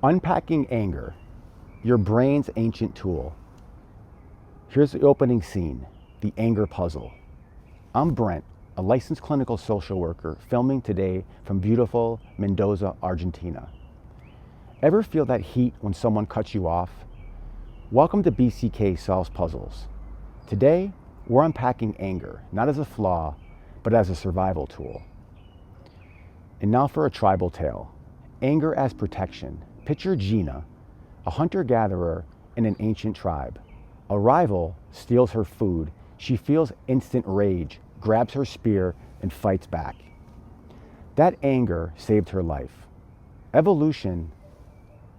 Unpacking anger, your brain's ancient tool. Here's the opening scene, the anger puzzle. I'm Brent, a licensed clinical social worker, filming today from beautiful Mendoza, Argentina. Ever feel that heat when someone cuts you off? Welcome to BCK Solves Puzzles. Today, we're unpacking anger, not as a flaw, but as a survival tool. And now for a tribal tale. Anger as protection. Picture Gina, a hunter-gatherer in an ancient tribe. A rival steals her food. She feels instant rage, grabs her spear, and fights back. That anger saved her life. Evolution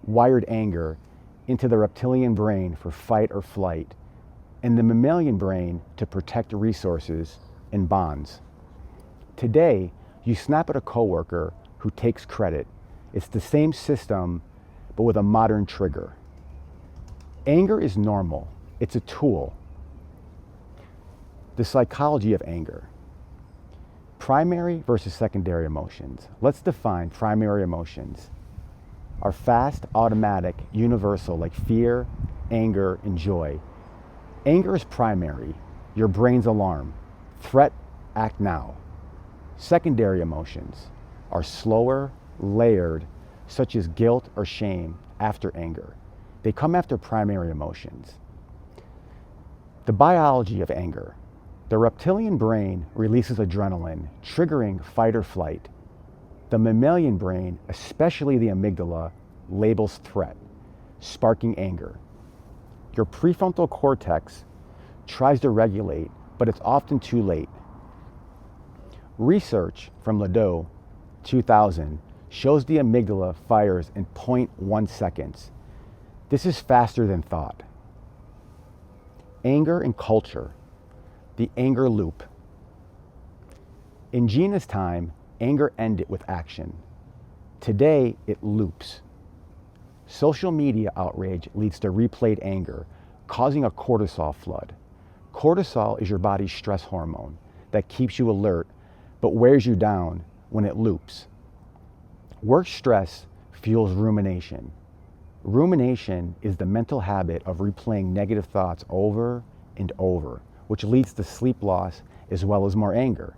wired anger into the reptilian brain for fight or flight, and the mammalian brain to protect resources and bonds. Today, you snap at a coworker who takes credit. It's the same system, but with a modern trigger. Anger is normal. It's a tool. The psychology of anger. Primary versus secondary emotions. Let's define primary emotions. Are fast, automatic, universal, like fear, anger, and joy. Anger is primary, your brain's alarm. Threat, act now. Secondary emotions are slower, layered, such as guilt or shame after anger. They come after primary emotions. The biology of anger. The reptilian brain releases adrenaline, triggering fight or flight. The mammalian brain, especially the amygdala, labels threat, sparking anger. Your prefrontal cortex tries to regulate, but it's often too late. Research from Ledoux, 2000, shows the amygdala fires in 0.1 seconds. This is faster than thought. Anger and culture. The anger loop. In Gina's time, anger ended with action. Today, it loops. Social media outrage leads to replayed anger, causing a cortisol flood. Cortisol is your body's stress hormone that keeps you alert, but wears you down when it loops. Work stress fuels rumination. Rumination is the mental habit of replaying negative thoughts over and over, which leads to sleep loss as well as more anger.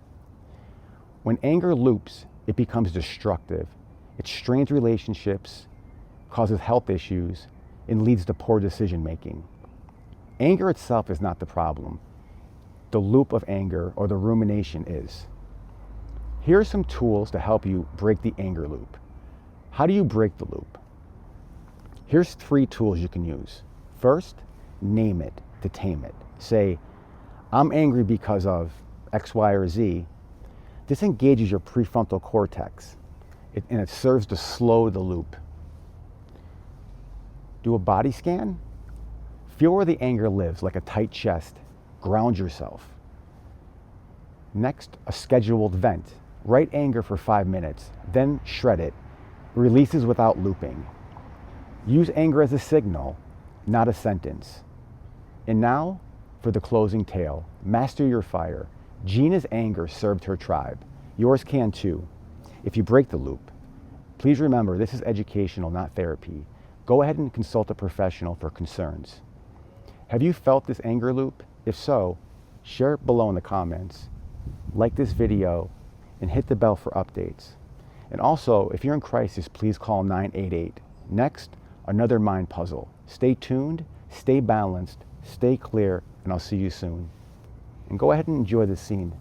When anger loops, it becomes destructive. It strains relationships, causes health issues, and leads to poor decision making. Anger itself is not the problem. The loop of anger or the rumination is. Here are some tools to help you break the anger loop. How do you break the loop? Here's 3 tools you can use. First, name it to tame it. Say, I'm angry because of X, Y, or Z. This engages your prefrontal cortex, and it serves to slow the loop. Do a body scan. Feel where the anger lives, like a tight chest. Ground yourself. Next, a scheduled vent. Write anger for 5 minutes, then shred it. Releases without looping. Use anger as a signal, not a sentence. And now, for the closing tale. Master your fire. Gina's anger served her tribe. Yours can too, if you break the loop. Please remember, this is educational, not therapy. Go ahead and consult a professional for concerns. Have you felt this anger loop? If so, share it below in the comments. Like this video and hit the bell for updates. And also, if you're in crisis, please call 988. Next, another mind puzzle. Stay tuned, stay balanced, stay clear, and I'll see you soon. And go ahead and enjoy this scene.